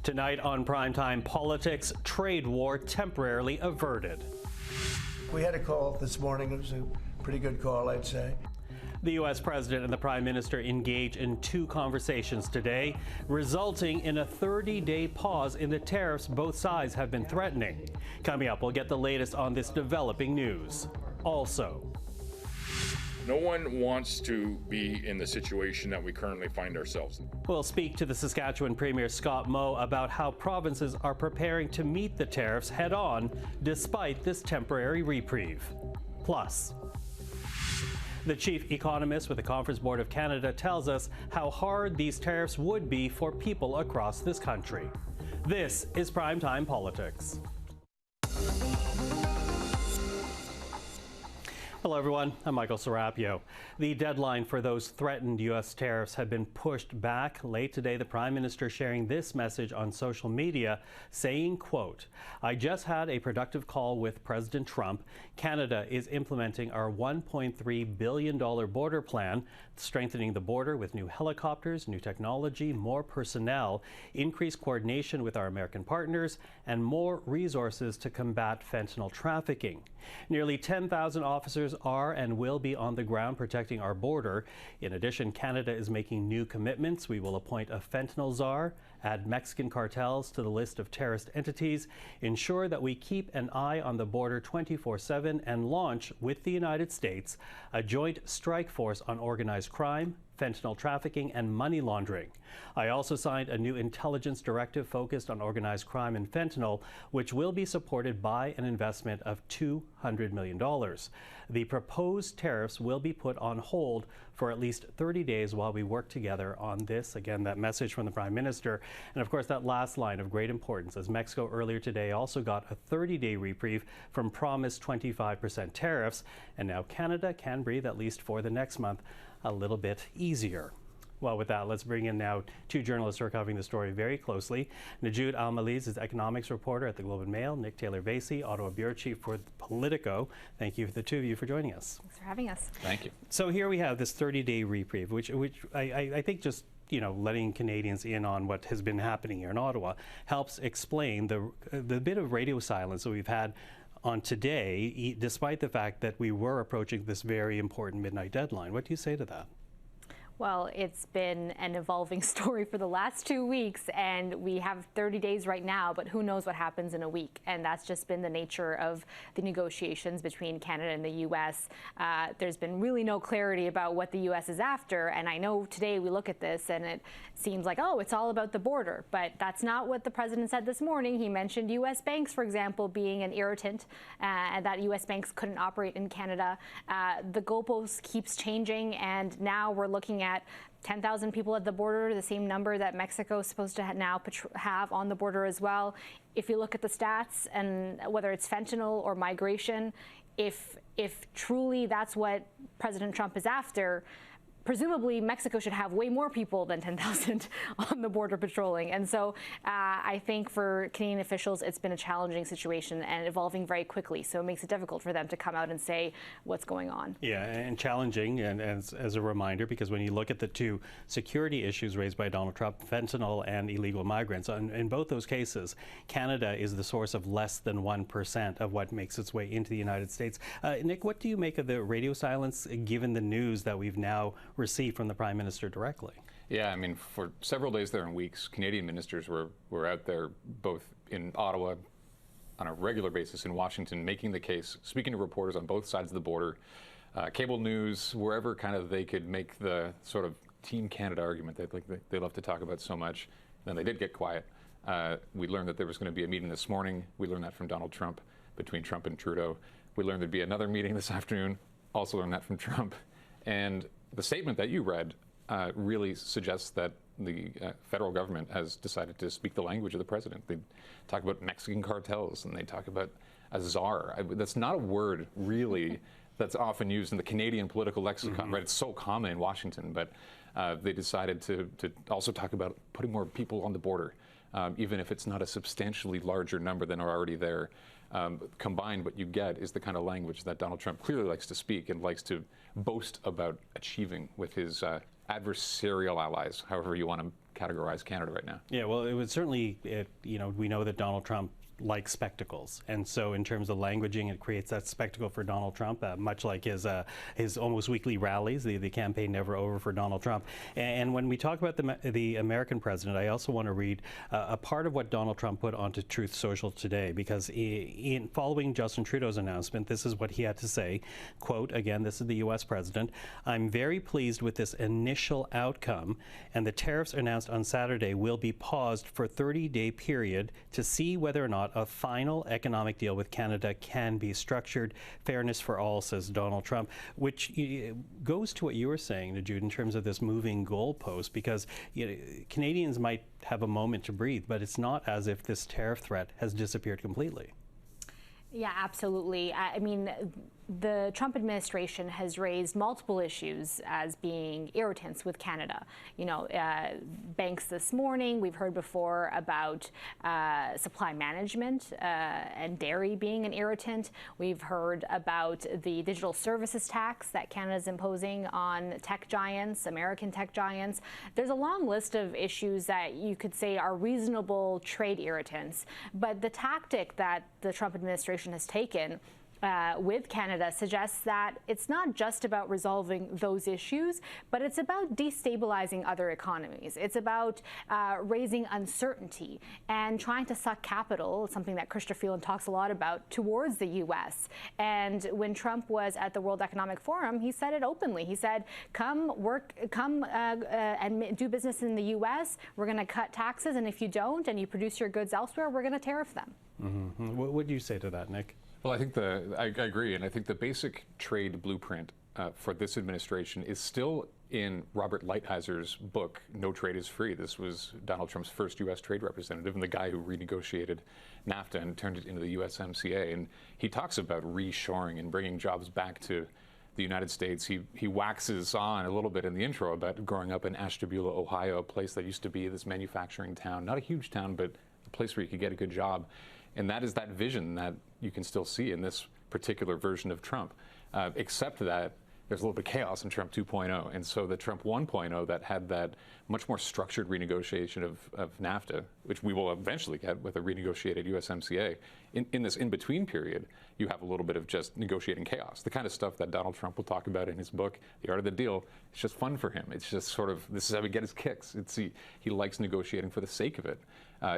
Tonight on Primetime Politics, trade war temporarily averted. We had a call this morning. It was a pretty good call, I'd say. The U.S. President and the Prime Minister engage in two conversations today, resulting in a 30-day pause in the tariffs both sides have been threatening. Coming up, we'll get the latest on this developing news. Also, no one wants to be in the situation that we currently find ourselves in. We'll speak to the Saskatchewan Premeir Scott Moe about how provinces are preparing to meet the tariffs head-on despite this temporary reprieve. Plus, the chief economist with the Conference Board of Canada tells us how hard these tariffs would be for people across this country. This is Primetime Politics. Hello, everyone. I'm Michael Serapio. The deadline for those threatened U.S. tariffs had been pushed back. Late today, the Prime Minister sharing this message on social media, saying, quote, "I just had a productive call with President Trump. Canada is implementing our $1.3 billion border plan, strengthening the border with new helicopters, new technology, more personnel, increased coordination with our American partners, and more resources to combat fentanyl trafficking. Nearly 10,000 officers are and will be on the ground protecting our border. In addition, Canada is making new commitments. We will appoint a fentanyl czar, add Mexican cartels to the list of terrorist entities, ensure that we keep an eye on the border 24/7, and launch with the United States a joint strike force on organized crime, fentanyl trafficking, and money laundering. I also signed a new intelligence directive focused on organized crime and fentanyl, which will be supported by an investment of $200 million. The proposed tariffs will be put on hold for at least 30 days while we work together on this." Again, that message from the Prime Minister. And of course, that last line of great importance, as Mexico earlier today also got a 30-day reprieve from promised 25% tariffs. And now Canada can breathe, at least for the next month, a little bit easier. Well, with that, let's bring in now two journalists who are covering the story very closely. Nojoud Al Mallees is economics reporter at the Globe and Mail. Nick Taylor-Vaisey, Ottawa bureau chief for Politico. Thank you, the two of you, for joining us. Thanks for having us. Thank you. So here we have this 30-day reprieve, which I think just, you know, letting Canadians in on what has been happening here in Ottawa helps explain the bit of radio silence that we've had on today, despite the fact that we were approaching this very important midnight deadline. What do you say to that? Well, it's been an evolving story for the last 2 weeks, and we have 30 days right now, but who knows what happens in a week. And that's just been the nature of the negotiations between Canada and the U.S. There's been really no clarity about what the U.S. is after. And I know today we look at this and it seems like, oh, it's all about the border. But that's not what the president said this morning. He mentioned U.S. banks, for example, being an irritant, and that U.S. banks couldn't operate in Canada. The goalpost keeps changing, and now we're looking at 10,000 people at the border, the same number that Mexico is supposed to now have on the border as well. If you look at the stats, and whether it's fentanyl or migration, if truly that's what President Trump is after, presumably Mexico should have way more people than 10,000 on the border patrolling. And so I think for Canadian officials, it's been a challenging situation and evolving very quickly. So it makes it difficult for them to come out and say what's going on. Yeah, and challenging, and as a reminder, because when you look at the two security issues raised by Donald Trump, fentanyl and illegal migrants, in both those cases, Canada is the source of less than 1% of what makes its way into the United States. Nick, what do you make of the radio silence, given the news that we've now received from the Prime Minister directly? Yeah, I mean, for several days there and weeks, Canadian ministers were out there, both in Ottawa on a regular basis, in Washington, making the case, speaking to reporters on both sides of the border, cable news, wherever kind of they could make the sort of Team Canada argument that they love to talk about so much. Then they did get quiet. We learned that there was going to be a meeting this morning. We learned that from Donald Trump, between Trump and Trudeau. We learned there'd be another meeting this afternoon. Also learned that from Trump. And the statement that you read really suggests that the federal government has decided to speak the language of the president. They talk about Mexican cartels, and they talk about a czar. That's not a word, really, that's often used in the Canadian political lexicon, right? It's so common in Washington, but they decided to also talk about putting more people on the border, even if it's not a substantially larger number than are already there. Combined, what you get is the kind of language that Donald Trump clearly likes to speak and likes to boast about achieving with his adversarial allies, however you want to categorize Canada right now. Yeah, well, it was certainly, we know that Donald Trump likes spectacles, and so in terms of languaging, it creates that spectacle for Donald Trump, much like his almost weekly rallies, the campaign never over for Donald Trump. And when we talk about the American president, I also want to read a part of what Donald Trump put onto Truth Social today, because in following Justin Trudeau's announcement, this is what he had to say, quote, again, this is the U.S. president, "I'm very pleased with this initial outcome, and the tariffs announced on Saturday will be paused for a 30-day period to see whether or not a final economic deal with Canada can be structured. Fairness for all," says Donald Trump, which goes to what you were saying, Nojoud, in terms of this moving goalpost, because Canadians might have a moment to breathe, but it's not as if this tariff threat has disappeared completely. Yeah, absolutely. I mean, the Trump administration has raised multiple issues as being irritants with Canada. Banks this morning, we've heard before about supply management and dairy being an irritant. We've heard about the digital services tax that Canada is imposing on tech giants, American tech giants. There's a long list of issues that you could say are reasonable trade irritants, but the tactic that the Trump administration has taken with Canada suggests that it's not just about resolving those issues, but it's about destabilizing other economies. It's about raising uncertainty and trying to suck capital, something that Chrystia Freeland talks a lot about, towards the U.S. And when Trump was at the World Economic Forum, he said it openly. He said, come and do business in the U.S., we're going to cut taxes, and if you don't and you produce your goods elsewhere, we're going to tariff them. Mm-hmm. What would you say to that, Nick? Well, I think I agree, and I think the basic trade blueprint for this administration is still in Robert Lighthizer book, No Trade is Free. This was Donald Trump's first U.S. trade representative and the guy who renegotiated NAFTA and turned it into the USMCA. And he talks about reshoring and bringing jobs back to the United States. He waxes on a little bit in the intro about growing up in Ashtabula, Ohio, a place that used to be this manufacturing town, not a huge town, but a place where you could get a good job. And that is that vision that you can still see in this particular version of Trump, except that there's a little bit of chaos in Trump 2.0. And so the Trump 1.0 that had that much more structured renegotiation of NAFTA, which we will eventually get with a renegotiated USMCA, in this in-between period, you have a little bit of just negotiating chaos. The kind of stuff that Donald Trump will talk about in his book, The Art of the Deal, it's just fun for him. It's just sort of, this is how he gets his kicks. He likes negotiating for the sake of it.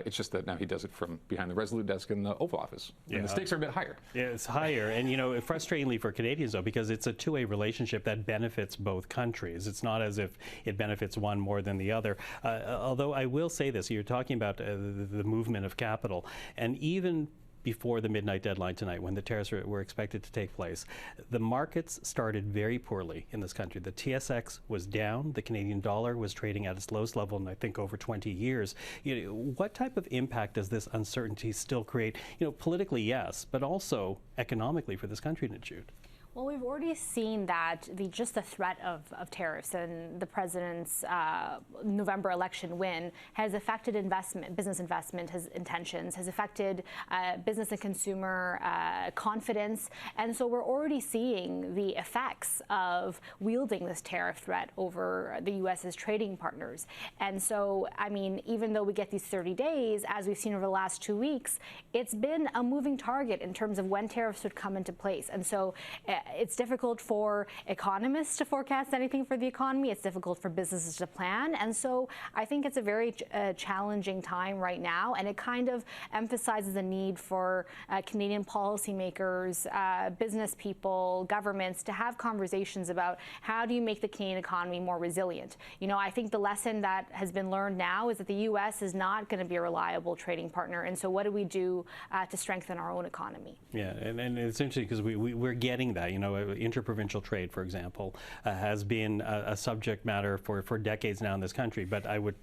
It's just that now he does it from behind the Resolute desk in the Oval Office. Yeah. And the stakes are a bit higher. Yeah, it's higher. And, frustratingly for Canadians, though, because it's a two-way relationship that benefits both countries. It's not as if it benefits one more than the other. Although I will say this, you're talking about the movement of capital. And even before the midnight deadline tonight, when the tariffs were expected to take place, the markets started very poorly in this country. The TSX was down. The Canadian dollar was trading at its lowest level in, I think, over 20 years. What type of impact does this uncertainty still create? Politically, yes, but also economically for this country, Nojoud? Well, we've already seen that just the threat of tariffs and the president's November election win has affected business investment, his intentions, has affected business and consumer confidence. And so we're already seeing the effects of wielding this tariff threat over the U.S.'s trading partners. And so, I mean, even though we get these 30 days, as we've seen over the last 2 weeks, it's been a moving target in terms of when tariffs would come into place. And so it's difficult for economists to forecast anything for the economy. It's difficult for businesses to plan. And so I think it's a very challenging time right now. And it kind of emphasizes the need for Canadian policymakers, business people, governments to have conversations about how do you make the Canadian economy more resilient. I think the lesson that has been learned now is that the U.S. is not going to be a reliable trading partner. And so what do we do to strengthen our own economy? Yeah, and it's interesting because we're getting that. Interprovincial trade, for example, has been a subject matter for decades now in this country. But I would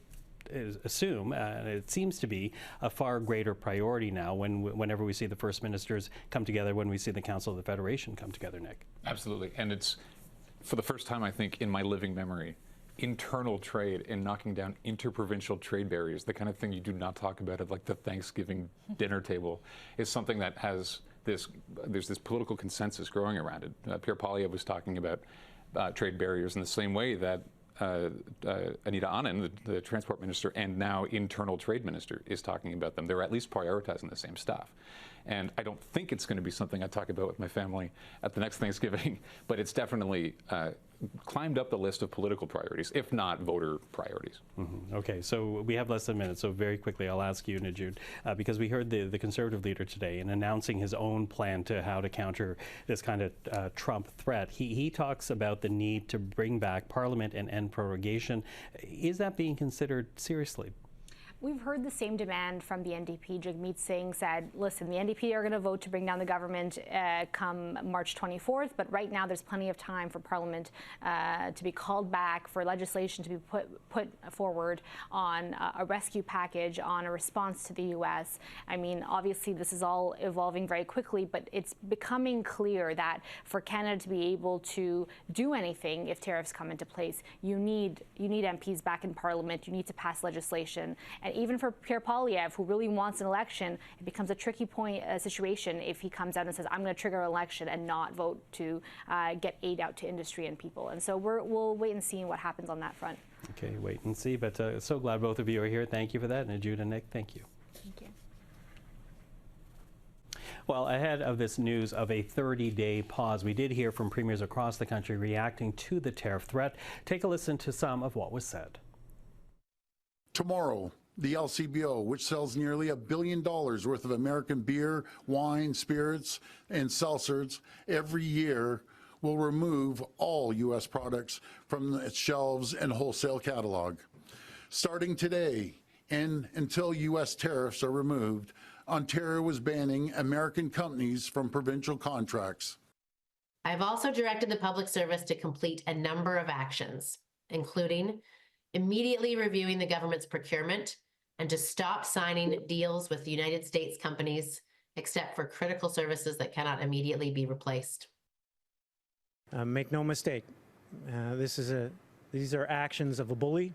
assume, it seems to be a far greater priority now whenever we see the First Ministers come together, when we see the Council of the Federation come together, Nick. Absolutely. And it's, for the first time, I think, in my living memory, internal trade and knocking down interprovincial trade barriers, the kind of thing you do not talk about at like the Thanksgiving dinner table, is something that has there's this political consensus growing around it. Pierre Poilievre was talking about trade barriers in the same way that Anita Anand, the transport minister, and now internal trade minister, is talking about them. They're at least prioritizing the same stuff. And I don't think it's going to be something I talk about with my family at the next Thanksgiving, but it's definitely climbed up the list of political priorities, if not voter priorities. Okay, so we have less than a minute, so very quickly I'll ask you, Nojoud, because we heard the Conservative leader today in announcing his own plan to how to counter this kind of Trump threat. He talks about the need to bring back Parliament and end prorogation. Is that being considered seriously? We've heard the same demand from the NDP. Jagmeet Singh said, listen, the NDP are going to vote to bring down the government come March 24th, but right now there's plenty of time for Parliament to be called back, for legislation to be put forward on a rescue package, on a response to the U.S. I mean, obviously this is all evolving very quickly, but it's becoming clear that for Canada to be able to do anything if tariffs come into place, you need MPs back in Parliament, you need to pass legislation. And even for Pierre Poilievre, who really wants an election, it becomes a tricky situation if he comes out and says, I'm going to trigger an election and not vote to get aid out to industry and people. And so we'll wait and see what happens on that front. Okay, wait and see. But so glad both of you are here. Thank you for that. Nojoud and Nick, thank you. Thank you. Well, ahead of this news of a 30-day pause, we did hear from premiers across the country reacting to the tariff threat. Take a listen to some of what was said. Tomorrow, the LCBO, which sells nearly $1 billion worth of American beer, wine, spirits, and seltzers every year, will remove all U.S. products from its shelves and wholesale catalog. Starting today and until U.S. tariffs are removed, Ontario is banning American companies from provincial contracts. I've also directed the Public Service to complete a number of actions, including immediately reviewing the government's procurement and to stop signing deals with United States companies except for critical services that cannot immediately be replaced. Make no mistake, these are actions of a bully,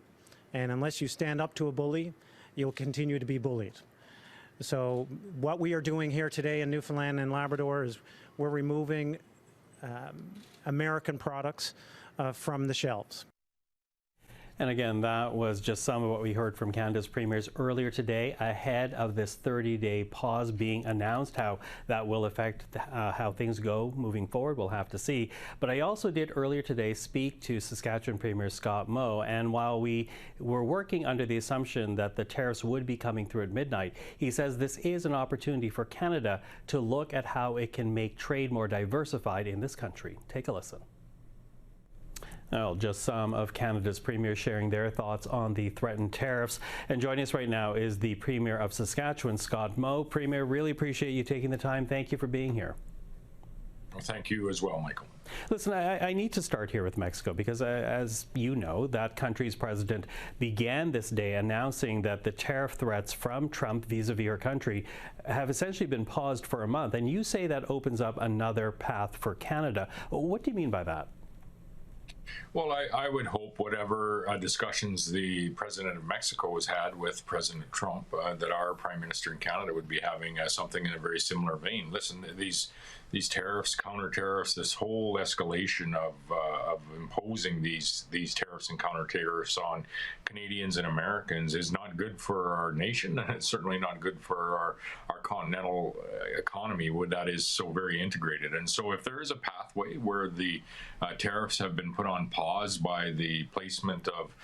and unless you stand up to a bully, you'll continue to be bullied. So what we are doing here today in Newfoundland and Labrador is we're removing American products from the shelves. And again, that was just some of what we heard from Canada's premiers earlier today ahead of this 30-day pause being announced. How that will affect how things go moving forward, we'll have to see. But I also did earlier today speak to Saskatchewan Premeir Scott Moe, and while we were working under the assumption that the tariffs would be coming through at midnight, he says this is an opportunity for Canada to look at how it can make trade more diversified in this country. Take a listen. Well, just some of Canada's premiers sharing their thoughts on the threatened tariffs. And joining us right now is the Premier of Saskatchewan, Scott Moe. Premier, really appreciate you taking the time. Thank you for being here. Well, thank you as well, Michael. Listen, I need to start here with Mexico because, as you know, that country's president began this day announcing that the tariff threats from Trump vis-a-vis her country have essentially been paused for a month. And you say that opens up another path for Canada. What do you mean by that? Well, I would hope whatever discussions the president of Mexico has had with President Trump, that our prime minister in Canada would be having something in a very similar vein. Listen, these tariffs, counter tariffs, this whole escalation of imposing these tariffs and counter tariffs on Canadians and Americans is not good for our nation, and it's certainly not good for our continental economy, where that is so very integrated. And so if there is a pathway where the tariffs have been put on pause by the placement of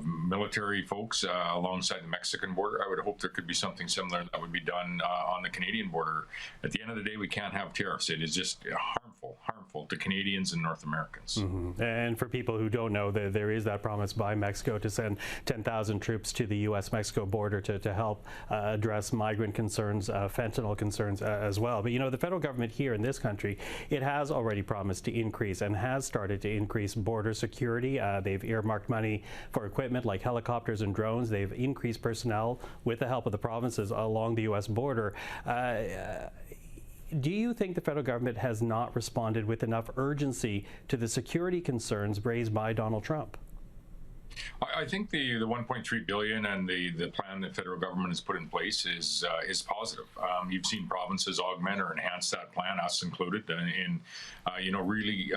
military folks alongside the Mexican border, I would hope there could be something similar that would be done on the Canadian border. At the end of the day, we can't have tariffs. It is just harmful to Canadians and North Americans. Mm-hmm. And for people who don't know, there is that promise by Mexico to send 10,000 troops to the U.S.-Mexico border to help address migrant concerns, fentanyl concerns as well. But you know, the federal government here in this country, it has already promised to increase and has started to increase border security. They've earmarked money for equipment like helicopters and drones. They've increased personnel with the help of the provinces along the U.S. border. Do you think the federal government has not responded with enough urgency to the security concerns raised by Donald Trump? I think the 1.3 billion and the plan that federal government has put in place is positive. You've seen provinces augment or enhance that plan, us included, in really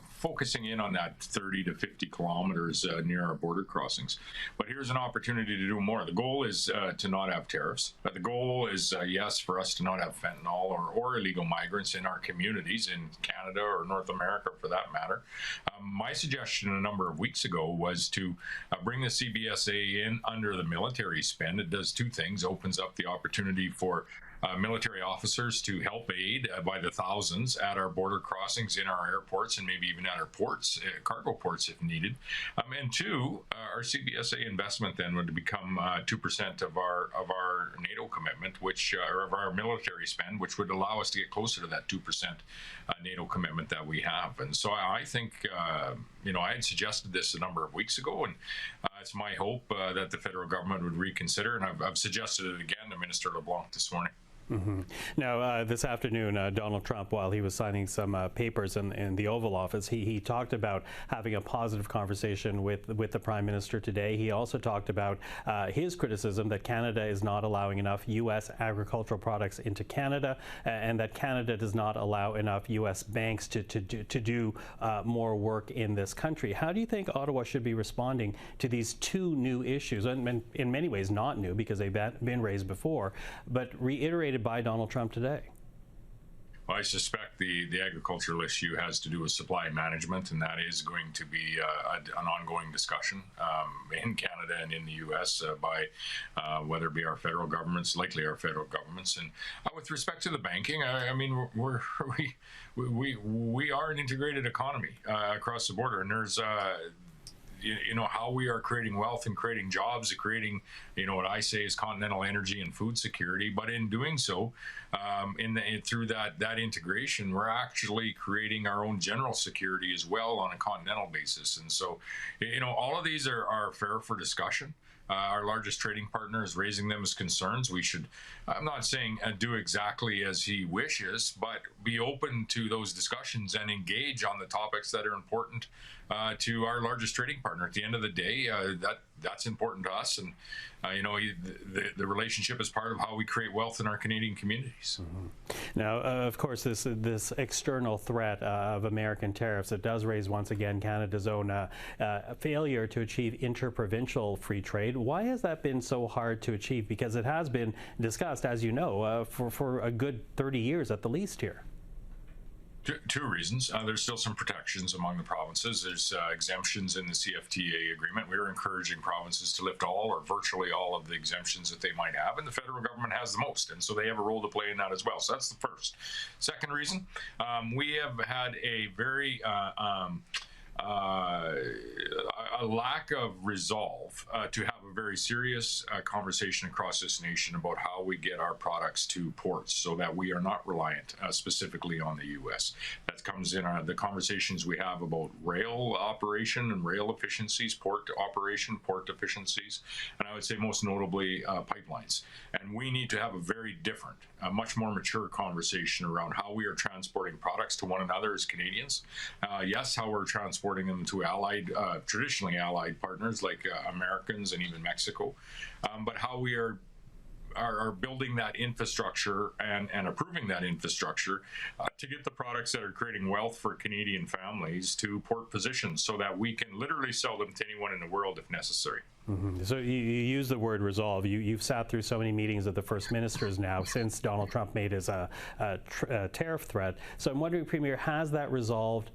focusing in on that 30 to 50 kilometers near our border crossings. But here's an opportunity to do more. The goal is to not have tariffs. The goal is, yes, for us to not have fentanyl or illegal migrants in our communities in Canada or North America, for that matter. My suggestion a number of weeks ago was to bring the CBSA in under the military spend. It does two things: opens up the opportunity for military officers to help aid by the thousands at our border crossings, in our airports, and maybe even at our ports, cargo ports if needed. And two, our CBSA investment then would become 2% of our NATO commitment, which or of our military spend, which would allow us to get closer to that 2% NATO commitment that we have. And so I think, I had suggested this a number of weeks ago, and it's my hope that the federal government would reconsider, and I've suggested it again to Minister LeBlanc this morning. Mm-hmm. Now, this afternoon, Donald Trump, while he was signing some papers in the Oval Office, he talked about having a positive conversation with the Prime Minister today. He also talked about his criticism that Canada is not allowing enough U.S. agricultural products into Canada, and that Canada does not allow enough U.S. banks to do more work in this country. How do you think Ottawa should be responding to these two new issues, and in many ways not new because they've been raised before, but reiterated by Donald Trump today? Well, I suspect the agricultural issue has to do with supply management, and that is going to be an ongoing discussion in Canada and in the U.S. By whether it be our federal governments, likely our federal governments. And with respect to the banking, I mean, we are an integrated economy across the border, and there's how we are creating wealth and creating jobs, and creating, what I say is continental energy and food security. But in doing so, through that integration, we're actually creating our own general security as well on a continental basis. And so, all of these are fair for discussion. Our largest trading partner is raising them as concerns. We should, I'm not saying do exactly as he wishes, but be open to those discussions and engage on the topics that are important to our largest trading partner. At the end of the day, that's important to us, and the relationship is part of how we create wealth in our Canadian communities. Mm-hmm. Now, of course, this external threat of American tariffs, it does raise once again Canada's own failure to achieve interprovincial free trade. Why has that been so hard to achieve? Because it has been discussed, as you know, for a good 30 years at the least here. Two reasons. There's still some protections among the provinces. There's exemptions in the CFTA agreement. We're encouraging provinces to lift all or virtually all of the exemptions that they might have, and the federal government has the most, and so they have a role to play in that as well. So that's the first. Second reason, we have had a very a lack of resolve to have a very serious conversation across this nation about how we get our products to ports so that we are not reliant specifically on the U.S. That comes in the conversations we have about rail operation and rail efficiencies, port operation, port efficiencies, and I would say most notably pipelines. And we need to have a very different, much more mature conversation around how we are transporting products to one another as Canadians. Yes, how we're transporting them to traditionally allied partners like Americans and even Mexico, but how we are building that infrastructure and approving that infrastructure to get the products that are creating wealth for Canadian families to port positions so that we can literally sell them to anyone in the world if necessary. Mm-hmm. So you use the word resolve. You've sat through so many meetings of the first ministers now since Donald Trump made his tariff threat. So I'm wondering, Premier, has that resolve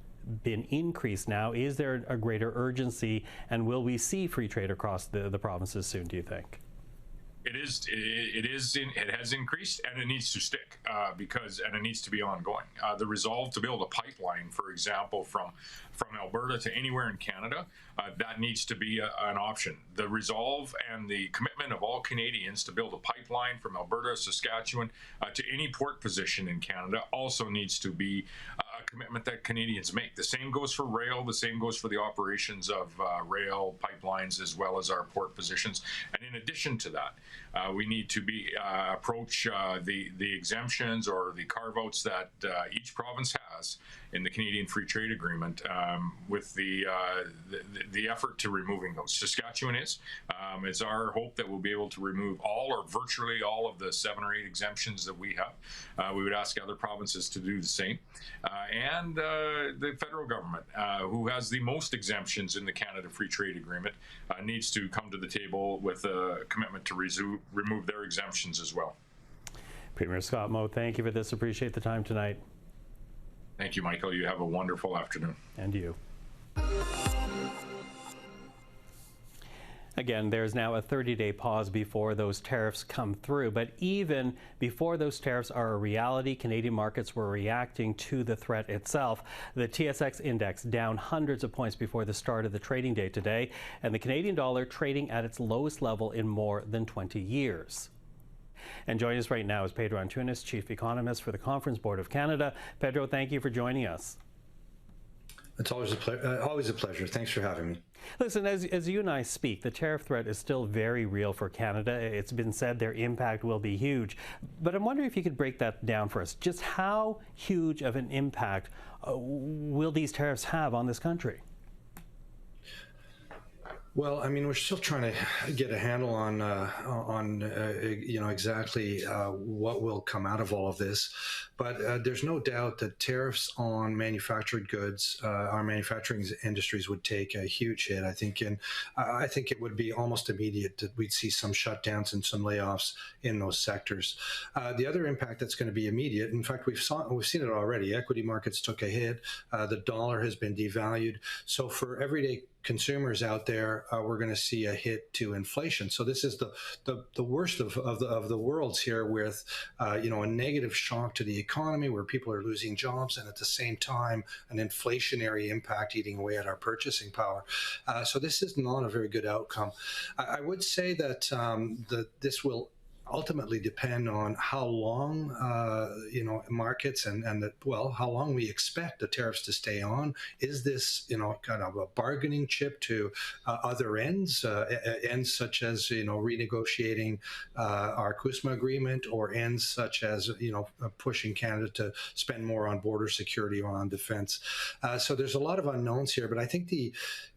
been increased now? Is there a greater urgency, and will we see free trade across the provinces soon, do you think? It has increased, and it needs to stick and it needs to be ongoing. The resolve to build a pipeline, for example, from Alberta to anywhere in Canada, that needs to be an option. The resolve and the commitment of all Canadians to build a pipeline from Alberta, Saskatchewan, to any port position in Canada also needs to be a commitment that Canadians make. The same goes for rail. The same goes for the operations of rail pipelines as well as our port positions. And in addition to that, we need to approach the exemptions or the carve-outs that each province has in the Canadian Free Trade Agreement with the effort to removing those. Saskatchewan is. It's our hope that we'll be able to remove all or virtually all of the 7 or 8 exemptions that we have. We would ask other provinces to do the same. And the federal government, who has the most exemptions in the Canada Free Trade Agreement, needs to come to the table with a commitment to remove their exemptions as well. Premier Scott Moe, thank you for this. Appreciate the time tonight. Thank you, Michael. You have a wonderful afternoon. And you. Again, there's now a 30-day pause before those tariffs come through. But even before those tariffs are a reality, Canadian markets were reacting to the threat itself. The TSX index down hundreds of points before the start of the trading day today, and the Canadian dollar trading at its lowest level in more than 20 years. And joining us right now is Pedro Antunes, Chief Economist for the Conference Board of Canada. Pedro, thank you for joining us. It's always a pleasure. Thanks for having me. Listen, as you and I speak, the tariff threat is still very real for Canada. It's been said their impact will be huge. But I'm wondering if you could break that down for us. Just how huge of an impact will these tariffs have on this country? Well, I mean, we're still trying to get a handle on exactly what will come out of all of this. But there's no doubt that tariffs on manufactured goods, our manufacturing industries would take a huge hit. I think it would be almost immediate that we'd see some shutdowns and some layoffs in those sectors. The other impact that's going to be immediate, in fact, we've seen it already. Equity markets took a hit. The dollar has been devalued. So for everyday consumers out there, we're going to see a hit to inflation. So this is the worst of the worlds here, with a negative shock to the economy, where people are losing jobs, and at the same time an inflationary impact eating away at our purchasing power. So this is not a very good outcome. I would say that this will ultimately depend on how long, markets and how long we expect the tariffs to stay on. Is this, kind of a bargaining chip to other ends such as, renegotiating our CUSMA agreement, or ends such as, pushing Canada to spend more on border security or on defense. So there's a lot of unknowns here, but I think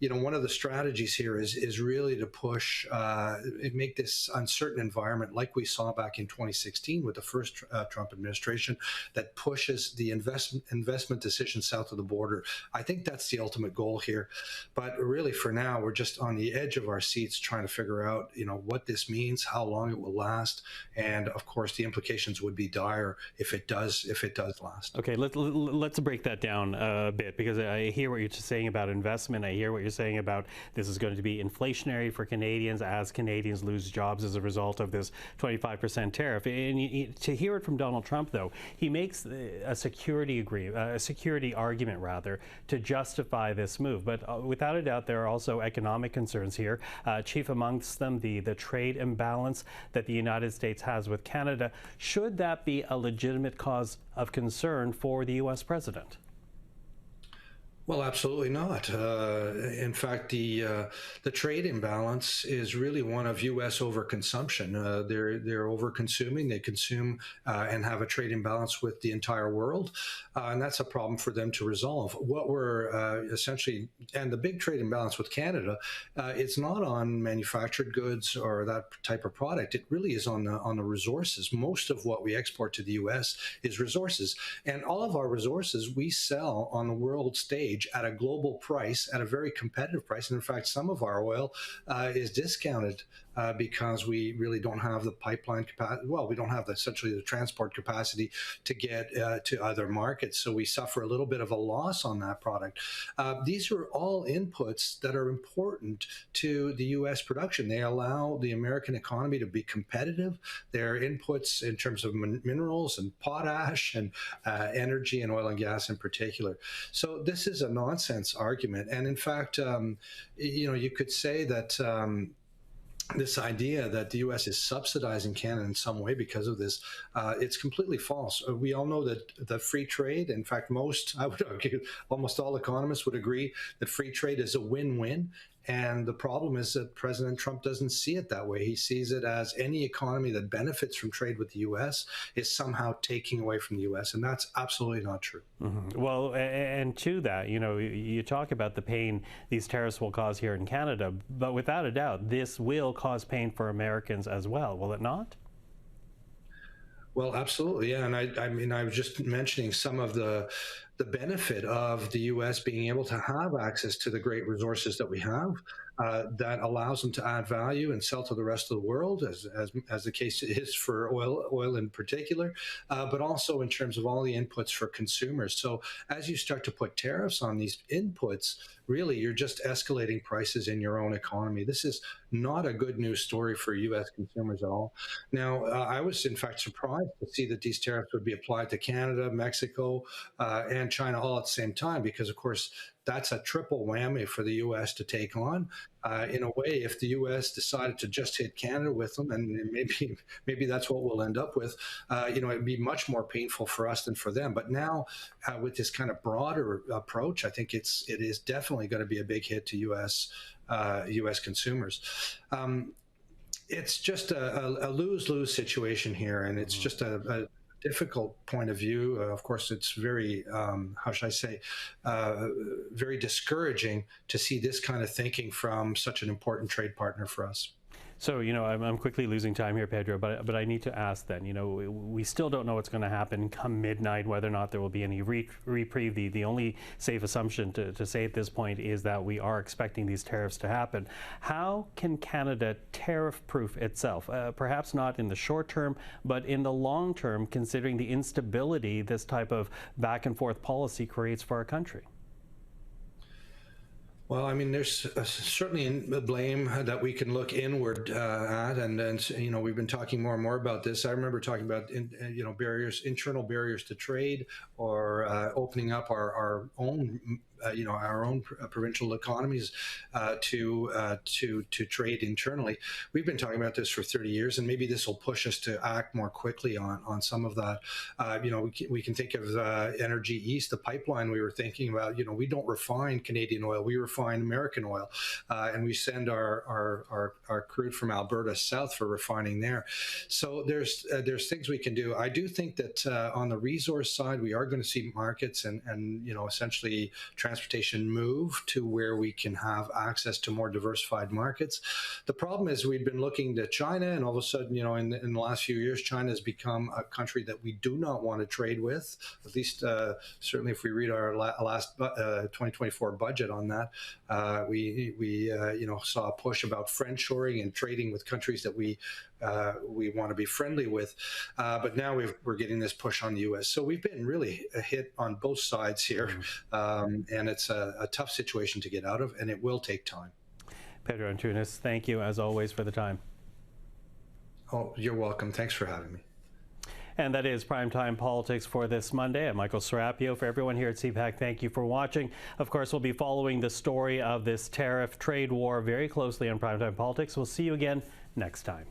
one of the strategies here is really to push, make this uncertain environment like we saw back in 2016 with the first Trump administration, that pushes the investment decisions south of the border. I think that's the ultimate goal here. But really, for now, we're just on the edge of our seats trying to figure out, what this means, how long it will last, and of course, the implications would be dire if it does last. Okay, let's break that down a bit, because I hear what you're saying about investment. I hear what you're saying about this is going to be inflationary for Canadians as Canadians lose jobs as a result of this 25% tariff. And to hear it from Donald Trump, though, he makes a security argument rather to justify this move. But without a doubt, there are also economic concerns here. Chief amongst them, the trade imbalance that the United States has with Canada. Should that be a legitimate cause of concern for the U.S. president? Well, absolutely not. In fact, the trade imbalance is really one of U.S. overconsumption. They're overconsuming. They consume and have a trade imbalance with the entire world, and that's a problem for them to resolve. What we're essentially, and the big trade imbalance with Canada, it's not on manufactured goods or that type of product. It really is on the resources. Most of what we export to the U.S. is resources, and all of our resources we sell on the world stage at a global price, at a very competitive price. And in fact, some of our oil is discounted because we really don't have the pipeline capacity. Well, we don't have essentially the transport capacity to get to other markets. So we suffer a little bit of a loss on that product. These are all inputs that are important to the U.S. production. They allow the American economy to be competitive. They're inputs in terms of minerals and potash and energy and oil and gas in particular. So this is a nonsense argument. And in fact, you could say that this idea that the U.S. is subsidizing Canada in some way because of this, it's completely false. We all know that the free trade, in fact, I would argue, almost all economists would agree that free trade is a win-win. And the problem is that President Trump doesn't see it that way. He sees it as any economy that benefits from trade with the U.S. is somehow taking away from the U.S., and that's absolutely not true. Mm-hmm. Well, and to that, you talk about the pain these tariffs will cause here in Canada, but without a doubt, this will cause pain for Americans as well, will it not? Well, absolutely, yeah. And I mean, I was just mentioning some of the benefit of the U.S. being able to have access to the great resources that we have that allows them to add value and sell to the rest of the world, as the case is for oil in particular, but also in terms of all the inputs for consumers. So as you start to put tariffs on these inputs, really, you're just escalating prices in your own economy. This is not a good news story for U.S. consumers at all. Now, I was, in fact, surprised to see that these tariffs would be applied to Canada, Mexico, and China all at the same time, because, of course, that's a triple whammy for the U.S. to take on. In a way, if the U.S. decided to just hit Canada with them, and maybe that's what we'll end up with, it'd be much more painful for us than for them. But now, with this kind of broader approach, I think it is definitely going to be a big hit to U.S. consumers. It's just a lose-lose situation here, and it's just a difficult point of view. Of course, it's very, how should I say, very discouraging to see this kind of thinking from such an important trade partner for us. So, I'm quickly losing time here, Pedro, but I need to ask then, we still don't know what's going to happen come midnight, whether or not there will be any reprieve. The only safe assumption to say at this point is that we are expecting these tariffs to happen. How can Canada tariff-proof itself? Perhaps not in the short term, but in the long term, considering the instability this type of back-and-forth policy creates for our country? Well, I mean, there's certainly blame that we can look inward at, and we've been talking more and more about this. I remember talking about internal barriers to trade, or opening up our own provincial economies to trade internally. We've been talking about this for 30 years, and maybe this will push us to act more quickly on some of that. We can think of Energy East, the pipeline we were thinking about. We don't refine Canadian oil, we refine American oil, and we send our crude from Alberta south for refining there. So there's things we can do. I do think that on the resource side, we are going to see markets and essentially transportation move to where we can have access to more diversified markets. The problem is we've been looking to China, and all of a sudden, in the last few years, China has become a country that we do not want to trade with. At least, certainly, if we read our last 2024 budget on that, we saw a push about friendshoring and trading with countries that we want to be friendly with, but now we're getting this push on the U.S. So we've been really hit on both sides here, and it's a tough situation to get out of, and it will take time. Pedro Antunes, thank you as always for the time. Oh, you're welcome. Thanks for having me. And that is Primetime Politics for this Monday. I'm Michael Serapio. For everyone here at CPAC, thank you for watching. Of course, we'll be following the story of this tariff trade war very closely on Primetime Politics. We'll see you again next time.